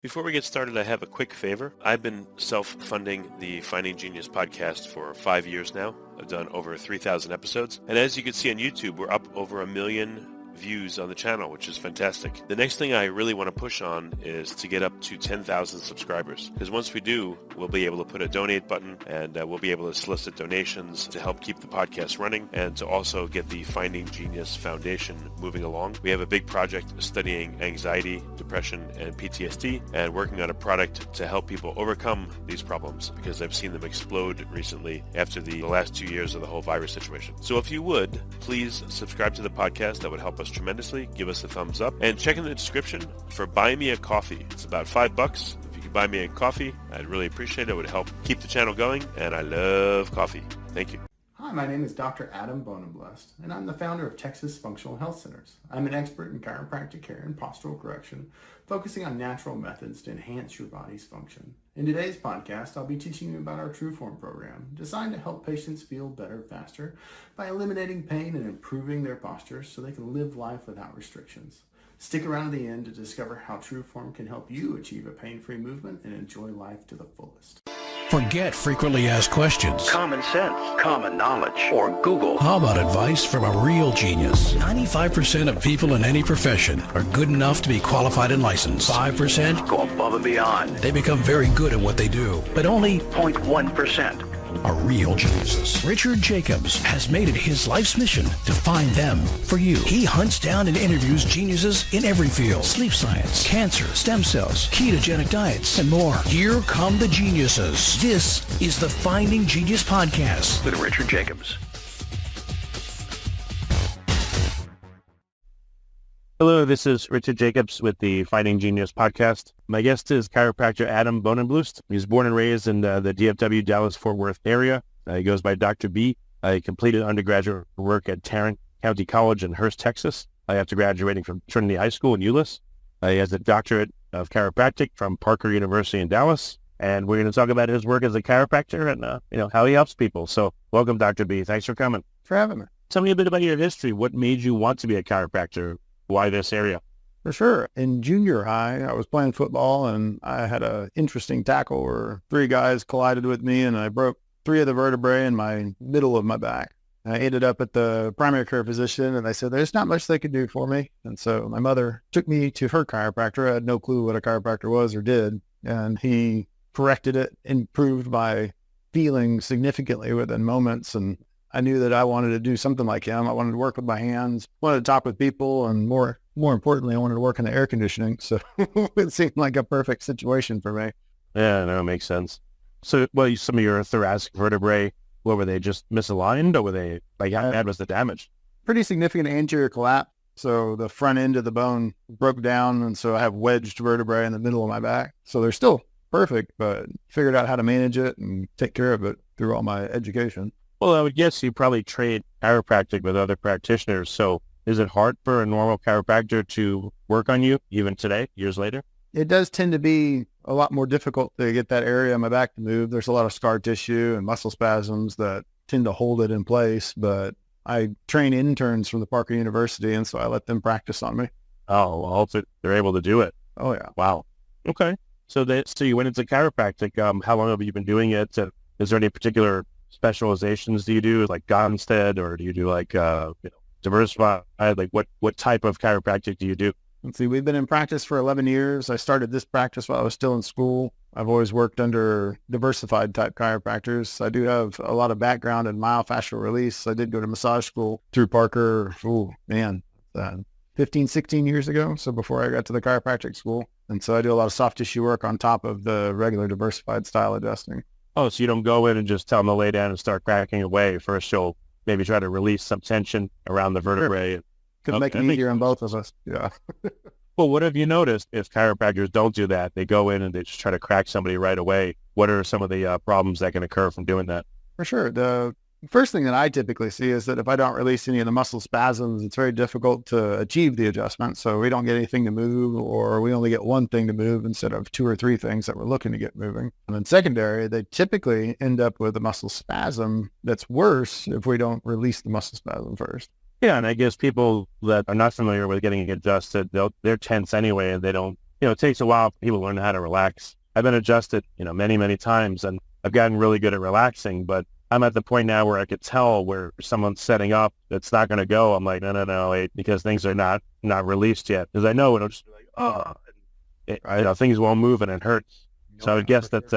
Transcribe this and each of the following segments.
Before we get started, I have a quick favor. I've been self-funding the Finding Genius podcast for 5 years now. I've done over 3,000 episodes. And as you can see on YouTube, we're up over 1 million views on the channel, which is fantastic. The next thing I really want to push on is to get up to 10,000 subscribers. Because once we do, we'll be able to put a donate button and we'll be able to solicit donations to help keep the podcast running and to also get the Finding Genius Foundation moving along. We have a big project studying anxiety, depression, and PTSD and working on a product to help people overcome these problems because I've seen them explode recently after the last 2 years of the whole virus situation. So if you would, please subscribe to the podcast. That would help us tremendously. Give us a thumbs up and check in the description for Buy Me a Coffee. It's about $5. If you could buy me a coffee, I'd really appreciate it. It would help keep the channel going, and I love coffee. Thank you. Hi, my name is Dr. Adam Bohnenblust, and I'm the founder of Texas Functional Health Centers. I'm an expert in chiropractic care and postural correction, focusing on natural methods to enhance your body's function. In today's podcast, I'll be teaching you about our TrueForm program, designed to help patients feel better faster by eliminating pain and improving their posture so they can live life without restrictions. Stick around to the end to discover how TrueForm can help you achieve a pain-free movement and enjoy life to the fullest. Forget frequently asked questions. Common sense, common knowledge, or Google. How about advice from a real genius? 95% of people in any profession are good enough to be qualified and licensed. 5% go above and beyond. They become very good at what they do, but only 0.1% are real geniuses. Richard Jacobs has made it his life's mission to find them for you. He hunts down and interviews geniuses in every field: sleep science, cancer, stem cells, ketogenic diets, and more. Here come the geniuses. This is the Finding Genius Podcast with Richard Jacobs. Hello, this is Richard Jacobs with the Finding Genius Podcast. My guest is chiropractor Adam Bohnenblust. He was born and raised in the DFW, Dallas-Fort Worth area. He goes by Dr. B. He completed undergraduate work at Tarrant County College in Hurst, Texas, after graduating from Trinity High School in Euless. He has a doctorate of chiropractic from Parker University in Dallas. And we're going to talk about his work as a chiropractor and how he helps people. So welcome, Dr. B. Thanks for coming. For having me. Tell me a bit about your history. What made you want to be a chiropractor? Why this area? For sure. In junior high, I was playing football and I had an interesting tackle where 3 guys collided with me and I broke 3 of the vertebrae in my middle of my back. I ended up at the primary care physician and they said there's not much they could do for me. And so my mother took me to her chiropractor. I had no clue what a chiropractor was or did. And he corrected it, improved my feeling significantly within moments. And I knew that I wanted to do something like him. I wanted to work with my hands, wanted to talk with people, and more importantly, I wanted to work in the air conditioning. So it seemed like a perfect situation for me. Yeah, no, it makes sense. So, some of your thoracic vertebrae, what were they, just misaligned, or were they, how bad was the damage? Pretty significant anterior collapse. So the front end of the bone broke down, and so I have wedged vertebrae in the middle of my back. So they're still perfect, but figured out how to manage it and take care of it through all my education. Well, I would guess you probably trade chiropractic with other practitioners. So is it hard for a normal chiropractor to work on you even today, years later? It does tend to be a lot more difficult to get that area of my back to move. There's a lot of scar tissue and muscle spasms that tend to hold it in place. But I train interns from the Parker University, and so I let them practice on me. Oh, well, so they're able to do it. Oh, yeah. Wow. Okay. So you went into chiropractic. How long have you been doing it? Is there any particular specializations do you do, like Gonstead, or do you do diversified? What type of chiropractic do you do? Let's see, we've been in practice for 11 years. I started this practice while I was still in school. I've always worked under diversified type chiropractors. I do have a lot of background in myofascial release. I did go to massage school through Parker, 15, 16 years ago. So before I got to the chiropractic school. And so I do a lot of soft tissue work on top of the regular diversified style adjusting. Oh, so you don't go in and just tell them to lay down and start cracking away. First, you'll maybe try to release some tension around the vertebrae. Sure. Could make it easier on both of us. Yeah. Well, what have you noticed if chiropractors don't do that? They go in and they just try to crack somebody right away. What are some of the problems that can occur from doing that? For sure. The first thing that I typically see is that if I don't release any of the muscle spasms, it's very difficult to achieve the adjustment. So we don't get anything to move, or we only get one thing to move instead of 2 or 3 things that we're looking to get moving. And then secondary, they typically end up with a muscle spasm that's worse if we don't release the muscle spasm first. Yeah, and I guess people that are not familiar with getting it adjusted, they're tense anyway, and they don't it takes a while for people to learn how to relax. I've been adjusted, many, many times, and I've gotten really good at relaxing, but I'm at the point now where I could tell where someone's setting up that's not going to go. I'm like, no, wait, because things are not released yet. Because I know it'll just be like, things won't move and it hurts. So I would guess that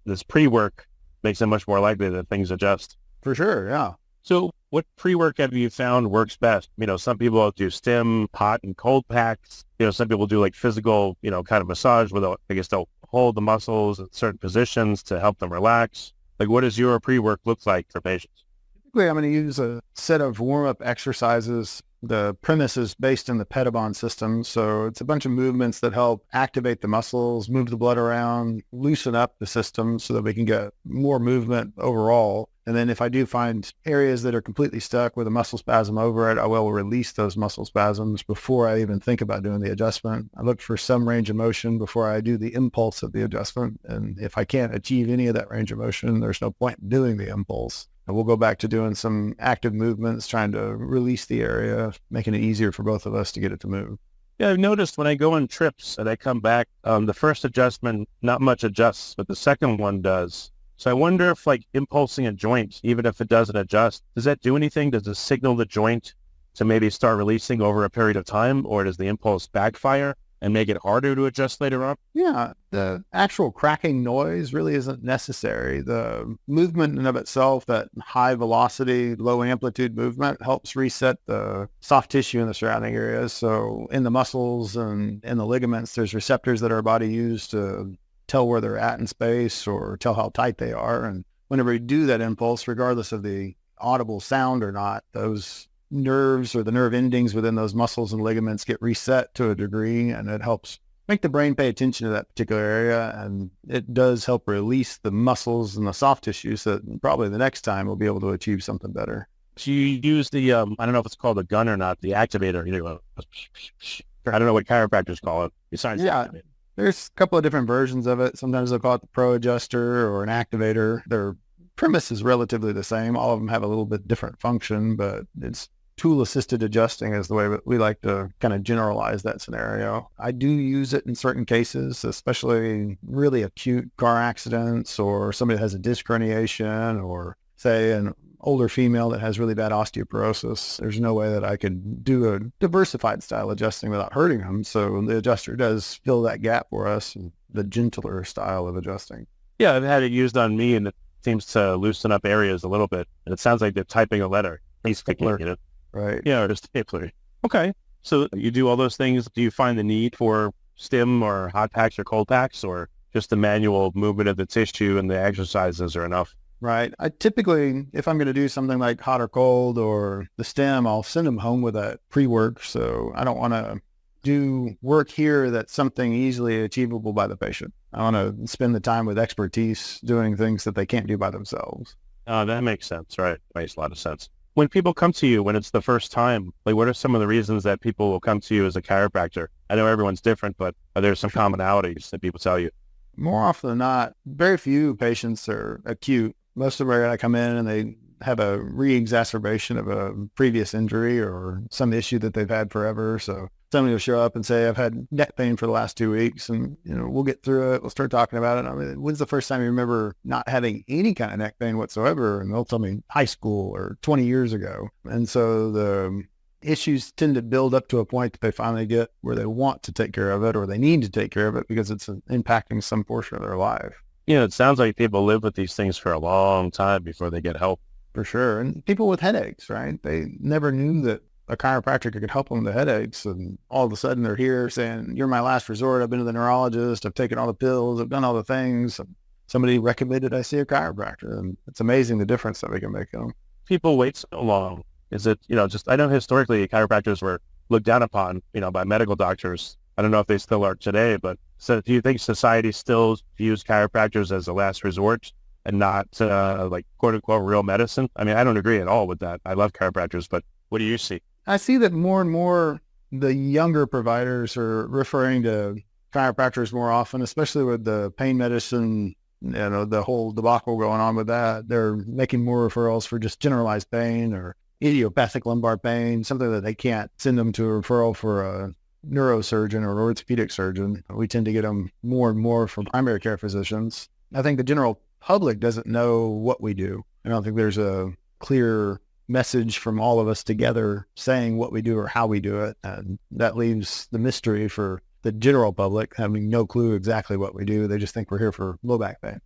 this pre-work makes it much more likely that things adjust. For sure, yeah. So what pre-work have you found works best? Some people do stim, hot and cold packs. Some people do like physical, kind of massage where they'll hold the muscles in certain positions to help them relax. Like, what does your pre-work look like for patients? Typically, I'm going to use a set of warm-up exercises. The premise is based in the Pedibond system, so it's a bunch of movements that help activate the muscles, move the blood around, loosen up the system so that we can get more movement overall. And then if I do find areas that are completely stuck with a muscle spasm over it, I will release those muscle spasms before I even think about doing the adjustment. I look for some range of motion before I do the impulse of the adjustment. And if I can't achieve any of that range of motion, there's no point in doing the impulse. And we'll go back to doing some active movements, trying to release the area, making it easier for both of us to get it to move. Yeah, I've noticed when I go on trips and I come back, the first adjustment, not much adjusts, but the second one does. So I wonder if like impulsing a joint, even if it doesn't adjust, does that do anything? Does it signal the joint to maybe start releasing over a period of time, or does the impulse backfire and make it harder to adjust later on? Yeah, the actual cracking noise really isn't necessary. The movement in and of itself, that high velocity, low amplitude movement, helps reset the soft tissue in the surrounding areas. So in the muscles and in the ligaments, there's receptors that our body uses to tell where they're at in space or tell how tight they are. And whenever we do that impulse, regardless of the audible sound or not, those nerves or the nerve endings within those muscles and ligaments get reset to a degree, and it helps make the brain pay attention to that particular area. And it does help release the muscles and the soft tissue so that probably the next time we'll be able to achieve something better. So you use the, I don't know if it's called a gun or not, the activator. I don't know what chiropractors call it besides the activator. There's a couple of different versions of it. Sometimes they'll call it the Pro Adjuster or an activator. Their premise is relatively the same. All of them have a little bit different function, but it's tool-assisted adjusting is the way we like to kind of generalize that scenario. I do use it in certain cases, especially really acute car accidents or somebody that has a disc herniation or, say, an older female that has really bad osteoporosis. There's no way that I could do a diversified style adjusting without hurting them. So the adjuster does fill that gap for us, the gentler style of adjusting. Yeah, I've had it used on me, and it seems to loosen up areas a little bit. And it sounds like they're typing a letter. Stapler. Right. Yeah, or a stapler. Okay. So you do all those things. Do you find the need for stim or hot packs or cold packs, or just the manual movement of the tissue and the exercises are enough? Right. I typically, if I'm going to do something like hot or cold or the stem, I'll send them home with that pre-work. So I don't want to do work here that's something easily achievable by the patient. I want to spend the time with expertise doing things that they can't do by themselves. That makes sense, right? Makes a lot of sense. When people come to you, when it's the first time, like what are some of the reasons that people will come to you as a chiropractor? I know everyone's different, but are there some commonalities that people tell you? More often than not, very few patients are acute. Most of them are going to come in and they have a re-exacerbation of a previous injury or some issue that they've had forever. So somebody will show up and say, I've had neck pain for the last 2 weeks, and we'll get through it. We'll start talking about it. I mean, when's the first time you remember not having any kind of neck pain whatsoever? And they'll tell me high school or 20 years ago. And so the issues tend to build up to a point that they finally get where they want to take care of it or they need to take care of it because it's impacting some portion of their life. It sounds like people live with these things for a long time before they get help. For sure. And people with headaches, right? They never knew that a chiropractor could help them with the headaches. And all of a sudden they're here saying, you're my last resort. I've been to the neurologist. I've taken all the pills. I've done all the things. Somebody recommended I see a chiropractor. And it's amazing the difference that we can make them. People wait so long. Is it, just, I know historically chiropractors were looked down upon, by medical doctors. I don't know if they still are today, but so do you think society still views chiropractors as a last resort and not like quote unquote real medicine? I mean, I don't agree at all with that. I love chiropractors, but what do you see? I see that more and more the younger providers are referring to chiropractors more often, especially with the pain medicine, the whole debacle going on with that. They're making more referrals for just generalized pain or idiopathic lumbar pain, something that they can't send them to a referral for a neurosurgeon or orthopedic surgeon. We tend to get them more and more from primary care physicians. I think the general public doesn't know what we do. I don't think there's a clear message from all of us together saying what we do or how we do it. And that leaves the mystery for the general public having no clue exactly what we do. They just think we're here for low back pain.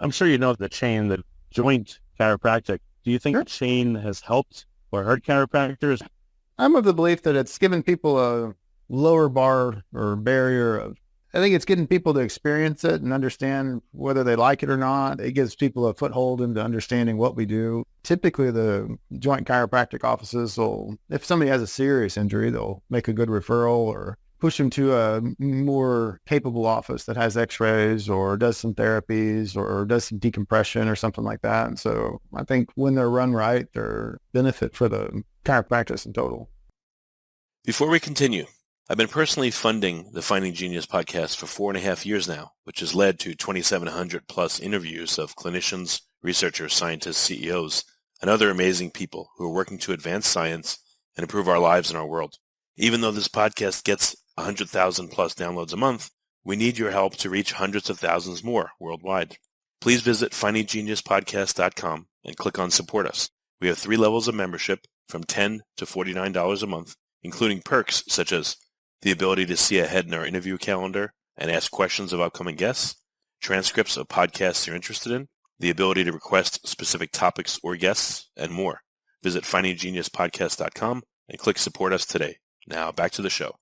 I'm sure you know the chain, the Joint Chiropractic. Do you think the chain has helped or hurt chiropractors? I'm of the belief that it's given people a lower bar or barrier of, I think it's getting people to experience it and understand whether they like it or not. It gives people a foothold into understanding what we do. Typically, the joint chiropractic offices will, if somebody has a serious injury, they'll make a good referral or push them to a more capable office that has x-rays or does some therapies or does some decompression or something like that. And so I think when they're run right, they're benefit for the chiropractic in total. Before we continue, I've been personally funding the Finding Genius podcast for 4.5 years now, which has led to 2,700 plus interviews of clinicians, researchers, scientists, CEOs, and other amazing people who are working to advance science and improve our lives and our world. Even though this podcast gets 100,000 plus downloads a month, we need your help to reach hundreds of thousands more worldwide. Please visit findinggeniuspodcast.com and click on Support Us. We have 3 levels of membership from $10 to $49 a month, including perks such as the ability to see ahead in our interview calendar and ask questions of upcoming guests, transcripts of podcasts you're interested in, the ability to request specific topics or guests, and more. Visit findinggeniuspodcast.com and click Support Us today. Now back to the show.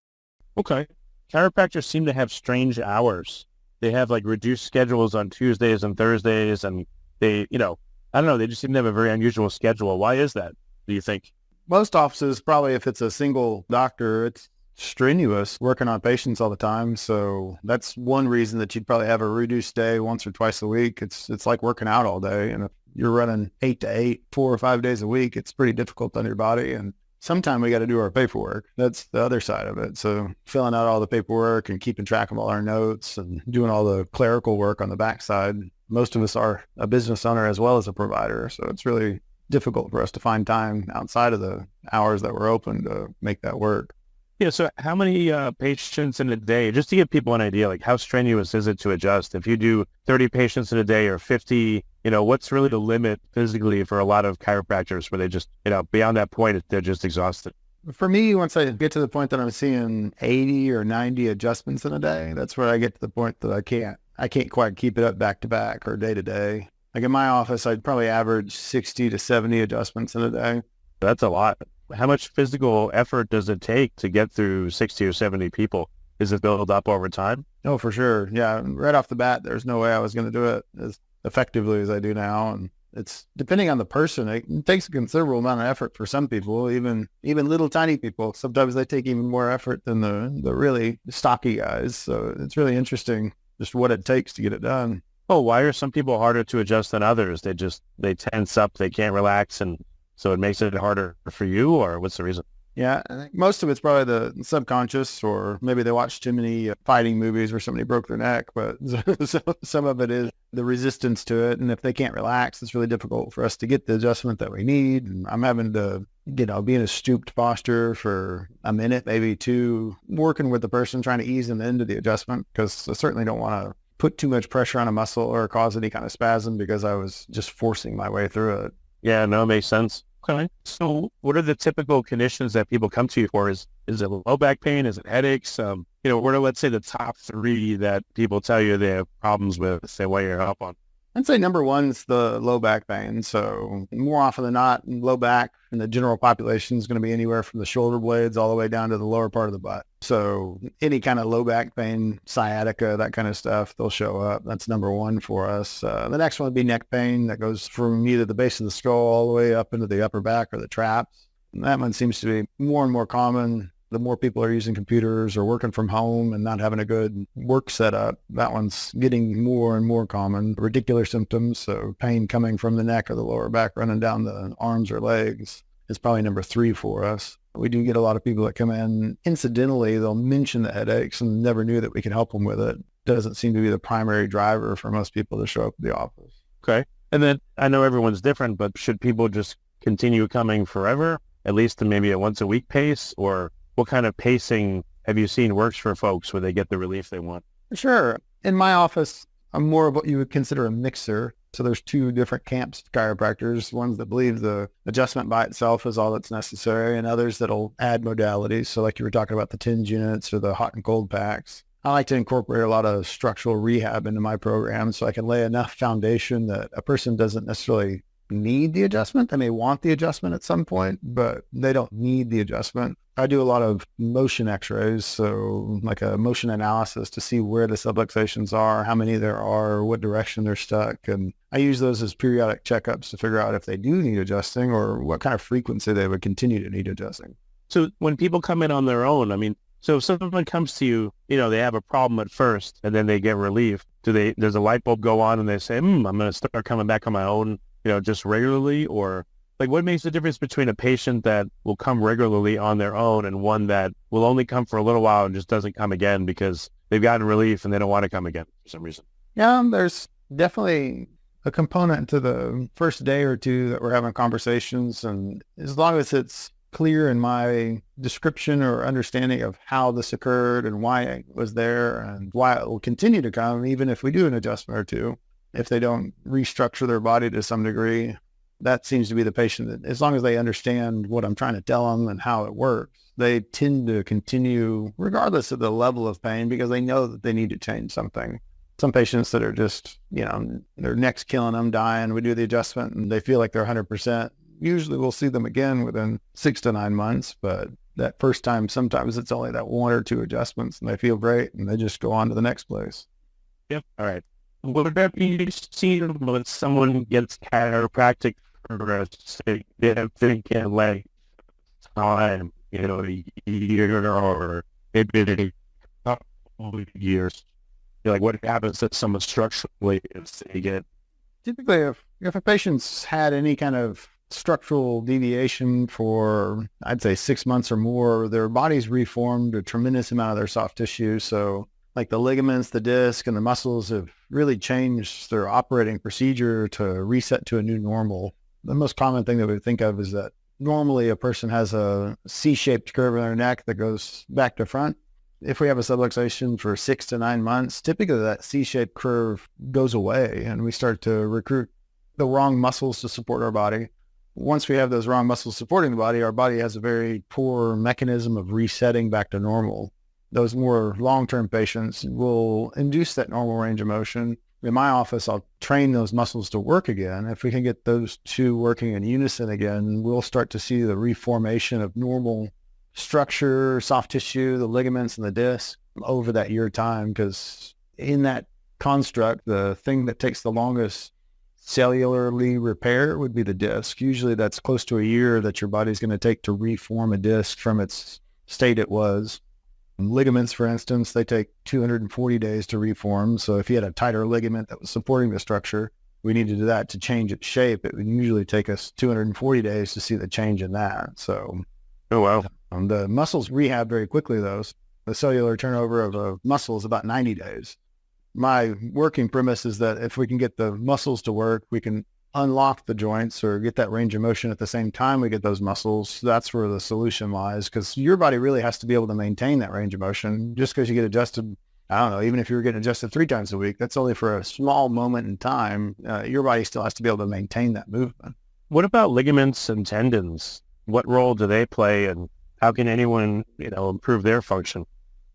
Okay. Chiropractors seem to have strange hours. They have like reduced schedules on Tuesdays and Thursdays, and they, I don't know, they just seem to have a very unusual schedule. Why is that, do you think? Most offices, probably if it's a single doctor, it's strenuous working on patients all the time. So that's one reason that you'd probably have a reduced day once or twice a week. It's like working out all day. And if you're running 8 to 8, 4 or 5 days a week, it's pretty difficult on your body. And sometimes we got to do our paperwork. That's the other side of it. So filling out all the paperwork and keeping track of all our notes and doing all the clerical work on the backside. Most of us are a business owner as well as a provider. So it's really difficult for us to find time outside of the hours that we're open to make that work. Yeah. So how many patients in a day, just to give people an idea, like how strenuous is it to adjust? If you do 30 patients in a day or 50, what's really the limit physically for a lot of chiropractors where they just, beyond that point, they're just exhausted? For me, once I get to the point that I'm seeing 80 or 90 adjustments in a day, that's where I get to the point that I can't quite keep it up back to back or day to day. Like in my office, I'd probably average 60 to 70 adjustments in a day. That's a lot. How much physical effort does it take to get through 60 or 70 people? Is it built up over time? Oh, for sure. Yeah. Right off the bat, there's no way I was going to do it as effectively as I do now. And it's depending on the person. It takes a considerable amount of effort for some people, even little tiny people. Sometimes they take even more effort than the really stocky guys. So it's really interesting just what it takes to get it done. Oh, why are some people harder to adjust than others? They tense up, they can't relax, and so it makes it harder for you, or what's the reason? Yeah, I think most of it's probably the subconscious, or maybe they watch too many fighting movies where somebody broke their neck, but some of it is the resistance to it. And if they can't relax, it's really difficult for us to get the adjustment that we need. And I'm having to, be in a stooped posture for a minute, maybe 2, working with the person, trying to ease them into the adjustment, because I certainly don't want to put too much pressure on a muscle or cause any kind of spasm because I was just forcing my way through it. Yeah, no, it makes sense. Okay. So what are the typical conditions that people come to you for? Is it low back pain? Is it headaches? What are, let's say, the top 3 that people tell you they have problems with, say, what your help on? I'd say number 1 is the low back pain. So more often than not, low back in the general population is going to be anywhere from the shoulder blades all the way down to the lower part of the butt. So any kind of low back pain, sciatica, that kind of stuff, they'll show up. That's number 1 for us. The next one would be neck pain that goes from either the base of the skull all the way up into the upper back or the traps. And that one seems to be more and more common. The more people are using computers or working from home and not having a good work setup, that one's getting more and more common. Radicular symptoms, so pain coming from the neck or the lower back running down the arms or legs, is probably number 3 for us. We do get a lot of people that come in. Incidentally, they'll mention the headaches and never knew that we could help them with it. Doesn't seem to be the primary driver for most people to show up at the office. Okay. And then I know everyone's different, but should people just continue coming forever, at least maybe a once a week pace, or what kind of pacing have you seen works for folks where they get the relief they want? Sure. In my office, I'm more of what you would consider a mixer. So there's two different camps of chiropractors, ones that believe the adjustment by itself is all that's necessary, and others that'll add modalities. So like you were talking about the TENS units or the hot and cold packs. I like to incorporate a lot of structural rehab into my program so I can lay enough foundation that a person doesn't necessarily need the adjustment. They may want the adjustment at some point, but they don't need the adjustment. I do a lot of motion x-rays, so like a motion analysis to see where the subluxations are, how many there are, what direction they're stuck. And I use those as periodic checkups to figure out if they do need adjusting or what kind of frequency they would continue to need adjusting. So when people come in on their own, I mean, so if someone comes to you, they have a problem at first and then they get relief. Does a light bulb go on and they say, I'm going to start coming back on my own, just regularly? Or like what makes the difference between a patient that will come regularly on their own and one that will only come for a little while and just doesn't come again because they've gotten relief and they don't want to come again for some reason? Yeah, there's definitely a component to the first day or two that we're having conversations. And as long as it's clear in my description or understanding of how this occurred and why it was there and why it will continue to come, even if we do an adjustment or two, if they don't restructure their body to some degree, that seems to be the patient that, as long as they understand what I'm trying to tell them and how it works, they tend to continue regardless of the level of pain because they know that they need to change something. Some patients that are just, their neck's killing them, dying, we do the adjustment and they feel like they're 100%. Usually we'll see them again within 6 to 9 months, but that first time, sometimes it's only that 1 or 2 adjustments and they feel great and they just go on to the next place. Yep. All right. Would that be seen when someone gets chiropractic for a significant length of time, a year or maybe a couple of years? Like what happens to someone structurally if they get... Typically, if a patient's had any kind of structural deviation for, I'd say 6 months or more, their body's reformed a tremendous amount of their soft tissue. So like the ligaments, the disc, and the muscles have really changed their operating procedure to reset to a new normal. The most common thing that we think of is that normally a person has a C-shaped curve in their neck that goes back to front. If we have a subluxation for 6 to 9 months, typically that C-shaped curve goes away and we start to recruit the wrong muscles to support our body. Once we have those wrong muscles supporting the body, our body has a very poor mechanism of resetting back to normal. Those more long-term patients will induce that normal range of motion. In my office, I'll train those muscles to work again. If we can get those two working in unison again, we'll start to see the reformation of normal structure, soft tissue, the ligaments and the disc over that year time. Because in that construct, the thing that takes the longest cellularly repair would be the disc. Usually that's close to a year that your body's going to take to reform a disc from its state it was. Ligaments, for instance, they take 240 days to reform. So if you had a tighter ligament that was supporting the structure, we needed that to change its shape. It would usually take us 240 days to see the change in that. So, oh, wow. The muscles rehab very quickly, though. The cellular turnover of a muscle is about 90 days. My working premise is that if we can get the muscles to work, we can unlock the joints or get that range of motion at the same time we get those muscles. That's where the solution lies, because your body really has to be able to maintain that range of motion. Just because you get adjusted, I don't know, even if you were getting adjusted 3 times a week, that's only for a small moment in time. Your body still has to be able to maintain that movement. What about ligaments and tendons? What role do they play and how can anyone, improve their function?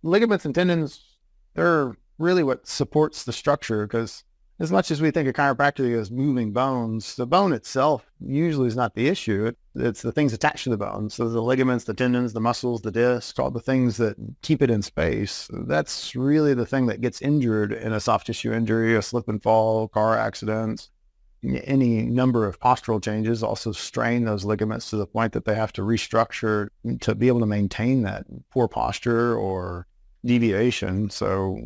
Ligaments and tendons, they're really what supports the structure, because as much as we think of chiropractic as moving bones, the bone itself usually is not the issue. It's the things attached to the bone. So the ligaments, the tendons, the muscles, the discs, all the things that keep it in space. That's really the thing that gets injured in a soft tissue injury, a slip and fall, car accidents. Any number of postural changes also strain those ligaments to the point that they have to restructure to be able to maintain that poor posture or deviation. So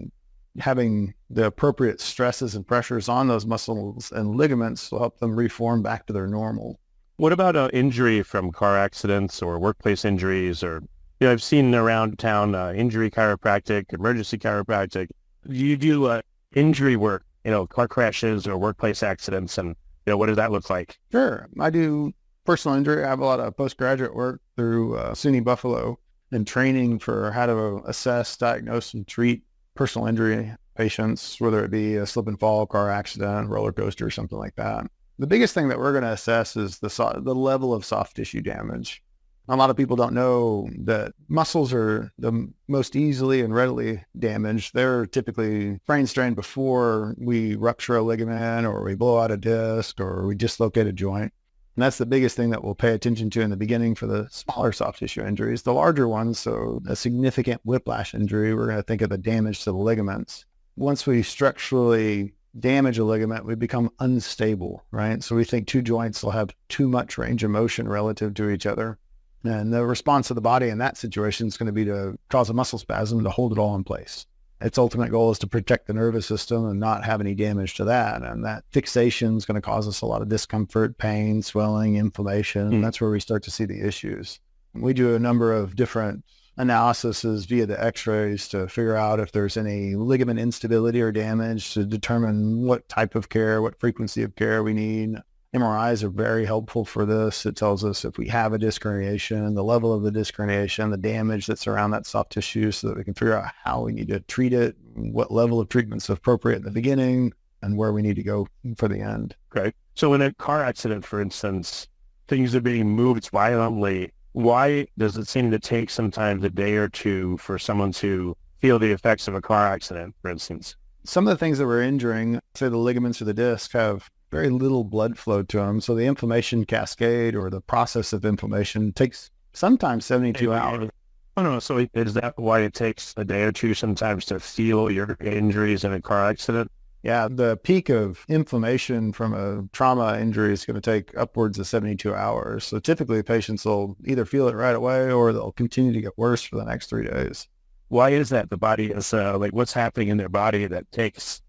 having the appropriate stresses and pressures on those muscles and ligaments will help them reform back to their normal. What about injury from car accidents or workplace injuries? Or, I've seen around town injury chiropractic, emergency chiropractic. Do you do injury work, car crashes or workplace accidents? And, what does that look like? Sure. I do personal injury. I have a lot of postgraduate work through SUNY Buffalo. and training for how to assess, diagnose, and treat personal injury patients, whether it be a slip and fall, car accident, roller coaster, or something like that. The biggest thing that we're going to assess is the level of soft tissue damage. A lot of people don't know that muscles are the most easily and readily damaged. They're typically brain strained before we rupture a ligament or we blow out a disc or we dislocate a joint. And that's the biggest thing that we'll pay attention to in the beginning for the smaller soft tissue injuries. The larger ones, so a significant whiplash injury, we're going to think of the damage to the ligaments. Once we structurally damage a ligament, we become unstable, right? So we think two joints will have too much range of motion relative to each other. And the response of the body in that situation is going to be to cause a muscle spasm to hold it all in place. Its ultimate goal is to protect the nervous system and not have any damage to that. And that fixation is going to cause us a lot of discomfort, pain, swelling, inflammation. And that's where we start to see the issues. We do a number of different analyses via the x-rays to figure out if there's any ligament instability or damage to determine what type of care, what frequency of care we need. MRIs are very helpful for this. It tells us if we have a disc herniation, the level of the disc herniation, the damage that's around that soft tissue so that we can figure out how we need to treat it, what level of treatment is appropriate in the beginning, and where we need to go for the end. Okay. So in a car accident, for instance, things are being moved violently. Why does it seem to take sometimes a day or two for someone to feel the effects of a car accident, for instance? Some of the things that we're injuring, say the ligaments or the disc, have very little blood flow to them. So the inflammation cascade or the process of inflammation takes sometimes 72 hours. Oh, no. So is that why it takes a day or two sometimes to feel your injuries in a car accident? Yeah, the peak of inflammation from a trauma injury is going to take upwards of 72 hours. So typically patients will either feel it right away or they'll continue to get worse for the next 3 days. Why is that? The body is what's happening in their body that takes,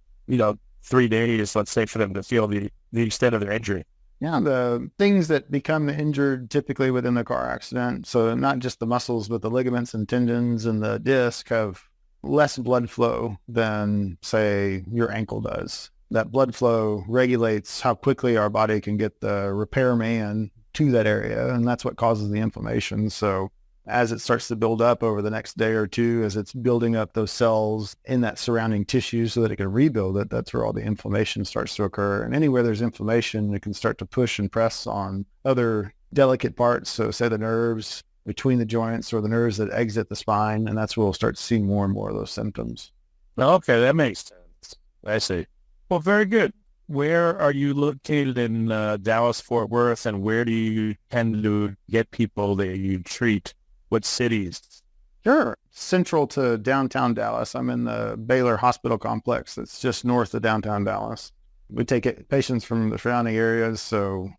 3 days, let's say, for them to feel the extent of their injury? Yeah, the things that become injured typically within the car accident, so not just the muscles, but the ligaments and tendons and the disc have less blood flow than, say, your ankle does. That blood flow regulates how quickly our body can get the repairman to that area, and that's what causes the inflammation. So as it starts to build up over the next day or two, as it's building up those cells in that surrounding tissue so that it can rebuild it, that's where all the inflammation starts to occur. And anywhere there's inflammation, it can start to push and press on other delicate parts. So say the nerves between the joints or the nerves that exit the spine, and that's where we'll start seeing more and more of those symptoms. Okay, that makes sense. I see. Well, very good. Where are you located in Dallas, Fort Worth, and where do you tend to get people that you treat? What cities? Sure. Central to downtown Dallas. I'm in the Baylor Hospital Complex. That's just north of downtown Dallas. We take patients from the surrounding areas. So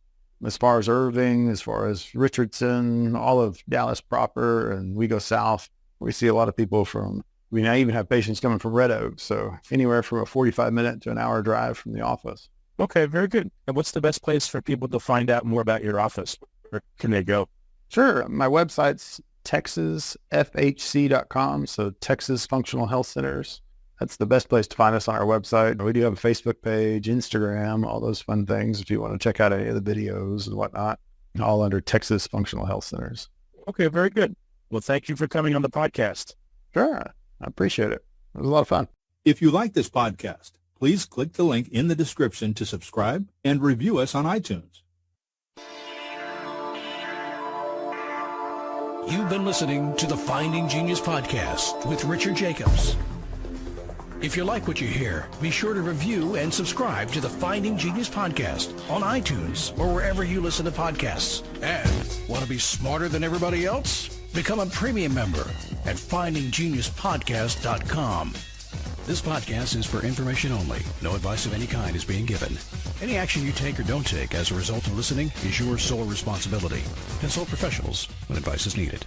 as far as Irving, as far as Richardson, all of Dallas proper, and we go south. We see a lot of people I even have patients coming from Red Oak. So anywhere from a 45-minute to an hour drive from the office. Okay, very good. And what's the best place for people to find out more about your office? Where can they go? Sure. My website's texasfhc.com, so Texas Functional Health Centers. That's the best place to find us on our website. We do have a Facebook page, Instagram, all those fun things if you want to check out any of the videos and whatnot, all under Texas Functional Health Centers. Okay, very good. Well, thank you for coming on the podcast. Sure. I appreciate it. It was a lot of fun. If you like this podcast, please click the link in the description to subscribe and review us on iTunes. You've been listening to the Finding Genius podcast with Richard Jacobs. If you like what you hear, be sure to review and subscribe to the Finding Genius podcast on iTunes or wherever you listen to podcasts. And want to be smarter than everybody else? Become a premium member at findinggeniuspodcast.com. This podcast is for information only. No advice of any kind is being given. Any action you take or don't take as a result of listening is your sole responsibility. Consult professionals when advice is needed.